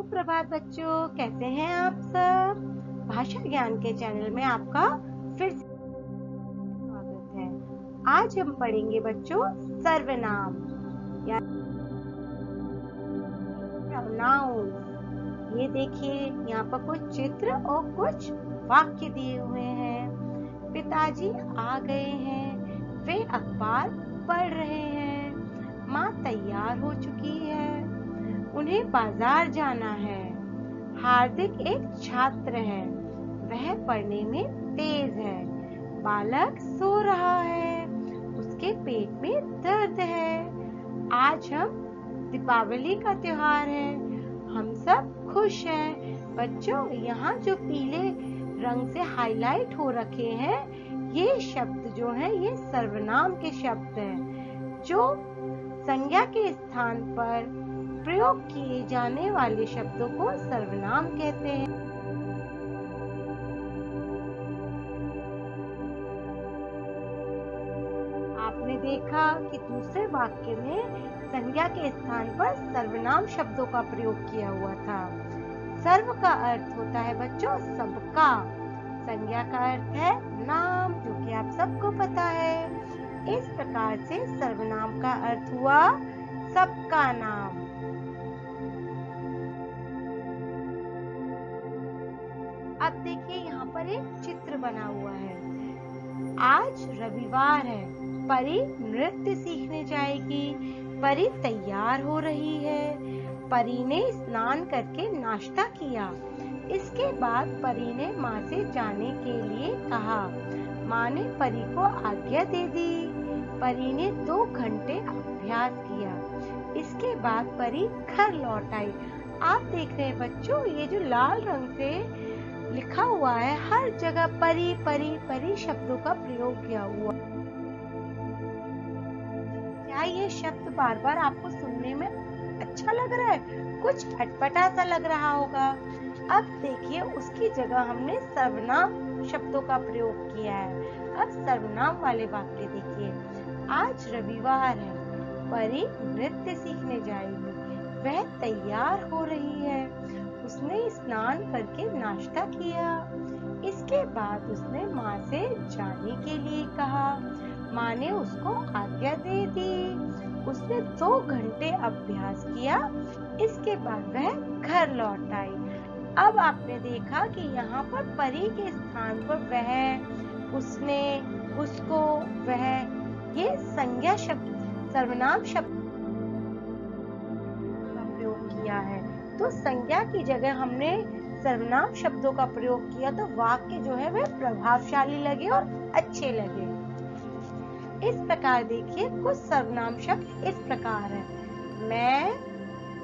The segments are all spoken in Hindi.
सुप्रभात बच्चों, कैसे हैं आप सब। भाषा ज्ञान के चैनल में आपका फिर से स्वागत है। आज हम पढ़ेंगे बच्चों सर्वनाम या प्रोनाउन। ये देखिए, यहाँ पर कुछ चित्र और कुछ वाक्य दिए हुए हैं। पिताजी आ गए हैं, वे अखबार पढ़ रहे हैं। माँ तैयार हो चुकी है, उन्हें बाजार जाना है। हार्दिक एक छात्र है, वह पढ़ने में तेज है। बालक सो रहा है, उसके पेट में दर्द है। आज हम दीपावली का त्योहार है, हम सब खुश हैं। बच्चों, यहाँ जो पीले रंग से हाईलाइट हो रखे हैं, ये शब्द जो हैं ये सर्वनाम के शब्द हैं, जो संज्ञा के स्थान पर प्रयोग किए जाने वाले शब्दों को सर्वनाम कहते हैं। आपने देखा कि दूसरे वाक्य में संज्ञा के स्थान पर सर्वनाम शब्दों का प्रयोग किया हुआ था। सर्व का अर्थ होता है बच्चों सबका, संज्ञा का अर्थ है नाम, जो कि आप सबको पता है। इस प्रकार से सर्वनाम का अर्थ हुआ सबका नाम। अब देखिए, यहाँ पर एक चित्र बना हुआ है। आज रविवार है, परी नृत्य सीखने जाएगी। परी तैयार हो रही है। परी ने स्नान करके नाश्ता किया। इसके बाद परी ने माँ से जाने के लिए कहा। माँ ने परी को आज्ञा दे दी। परी ने 2 घंटे अभ्यास किया। इसके बाद परी घर लौट आई। आप देख रहे हैं बच्चों, ये जो लाल रंग से लिखा हुआ है, हर जगह परी परी परी शब्दों का प्रयोग किया हुआ। क्या ये शब्द बार बार आपको सुनने में अच्छा लग रहा है? कुछ अटपटा सा लग रहा होगा। अब देखिए, उसकी जगह हमने सर्वनाम शब्दों का प्रयोग किया है। अब सर्वनाम वाले वाक्य देखिए। आज रविवार है, परी नृत्य सीखने जाएगी। वह तैयार हो रही है, उसने स्नान करके नाश्ता किया। इसके बाद उसने माँ से जाने के लिए कहा। माँ ने उसको आज्ञा दे दी। उसने 2 घंटे अभ्यास किया। इसके बाद वह घर लौट आई। अब आपने देखा कि यहाँ पर परी के स्थान पर वह, उसने, उसको, वह, ये संज्ञा शब्द, सर्वनाम शब्द का प्रयोग किया है। तो संज्ञा की जगह हमने सर्वनाम शब्दों का प्रयोग किया, तो वाक्य जो है वह प्रभावशाली लगे और अच्छे लगे। इस प्रकार देखिए, कुछ सर्वनाम शब्द इस प्रकार है। मैं,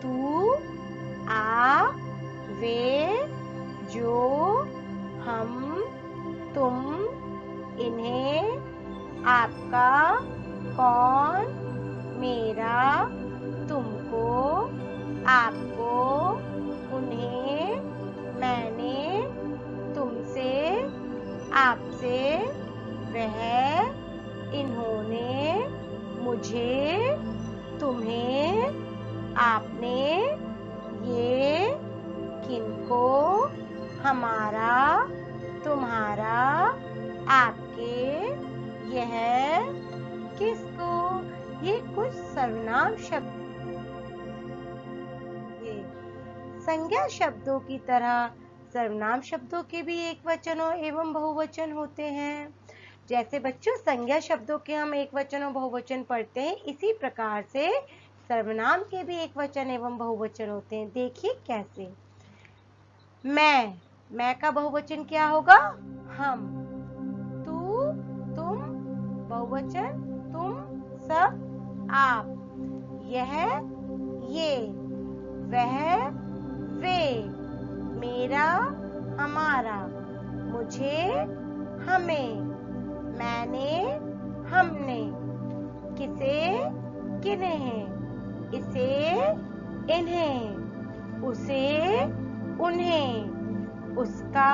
तू, आ, वे, जो, हम, तुम, इन्हें, आपका, कौन, मेरा, तुमको, आपको, उन्हें, मैंने, तुमसे, आपसे, वह, इन्होंने, मुझे, तुम्हें, आपने, ये, किनको, हमारा, तुम्हारा, आपके, यह, किसको। ये कुछ सर्वनाम शब्द। संज्ञा शब्दों की तरह सर्वनाम शब्दों के भी एक वचन एवं बहुवचन होते हैं। जैसे बच्चों संज्ञा शब्दों के हम एक वचन और बहुवचन पढ़ते हैं, इसी प्रकार से सर्वनाम के भी एक वचन एवं बहुवचन होते हैं। देखिए कैसे। मैं का बहुवचन क्या होगा? हम। तू, तुम, बहुवचन तुम, सब, आप। यह, ये, वह, वे, मेरा, हमारा, मुझे, हमें, मैंने, हमने, किसे, किन्हें, इसे, इन्हें, उसे, उन्हें, उसका,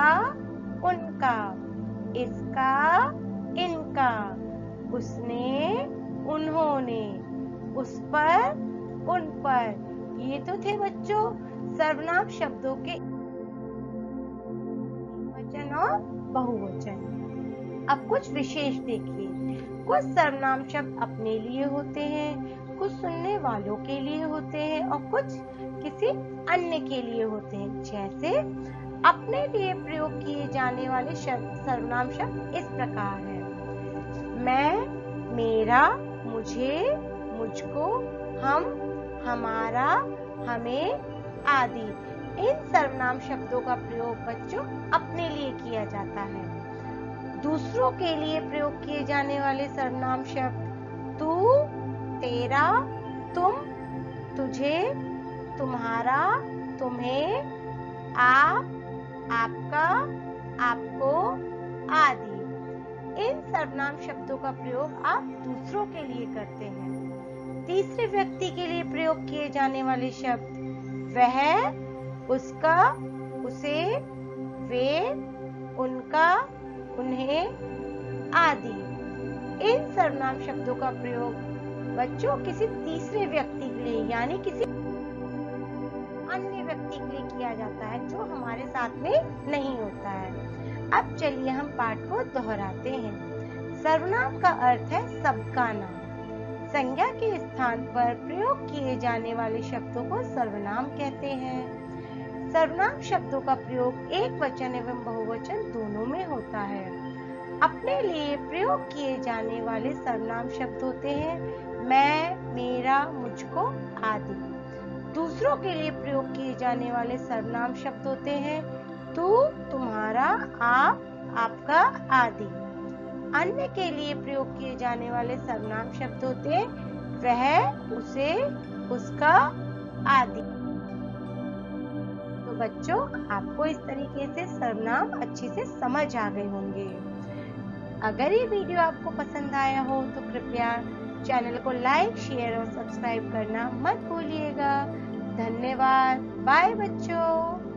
उनका, इसका, इनका, उसने, उन्होंने, उस पर, उन पर। ये तो थे बच्चों सर्वनाम शब्दों के वचन और बहुवचन। अब कुछ विशेष देखिए। कुछ सर्वनाम शब्द अपने लिए होते हैं, कुछ सुनने वालों के लिए होते हैं और कुछ किसी अन्य के लिए होते हैं। जैसे अपने लिए प्रयोग किए जाने वाले सर्वनाम शब्द इस प्रकार हैं: मैं, मेरा, मुझे, मुझको, हम, हमारा, हमें आदि। इन सर्वनाम शब्दों का प्रयोग बच्चों अपने लिए किया जाता है। दूसरों के लिए प्रयोग किए जाने वाले सर्वनाम शब्द तू, तेरा, तुम, तुझे, तुम्हारा, तुम्हें, आप, आपका, आपको आदि। इन सर्वनाम शब्दों का प्रयोग आप दूसरों के लिए करते हैं। तीसरे व्यक्ति के लिए प्रयोग किए जाने वाले शब्द वह, उसका, उसे, वे, उनका, उन्हें आदि। इन सर्वनाम शब्दों का प्रयोग बच्चों किसी तीसरे व्यक्ति के लिए यानी किसी अन्य व्यक्ति के लिए किया जाता है जो हमारे साथ में नहीं होता है। अब चलिए हम पाठ को दोहराते हैं। सर्वनाम का अर्थ है सबका नाम। संज्ञा के स्थान पर प्रयोग किए जाने वाले शब्दों को सर्वनाम कहते हैं। सर्वनाम शब्दों का प्रयोग एक वचन एवं बहुवचन दोनों में होता है। अपने लिए प्रयोग किए जाने वाले सर्वनाम शब्द होते हैं मैं, मेरा, मुझको आदि। दूसरों के लिए प्रयोग किए जाने वाले सर्वनाम शब्द होते हैं तू, तुम्हारा, आप, आपका आदि। अन्य के लिए प्रयोग किए जाने वाले सर्वनाम शब्द होते हैं वह, उसे, उसका आदि। तो बच्चों आपको इस तरीके से सर्वनाम अच्छे से समझ आ गए होंगे। अगर ये वीडियो आपको पसंद आया हो तो कृपया चैनल को लाइक, शेयर और सब्सक्राइब करना मत भूलिएगा। धन्यवाद। बाय बच्चों।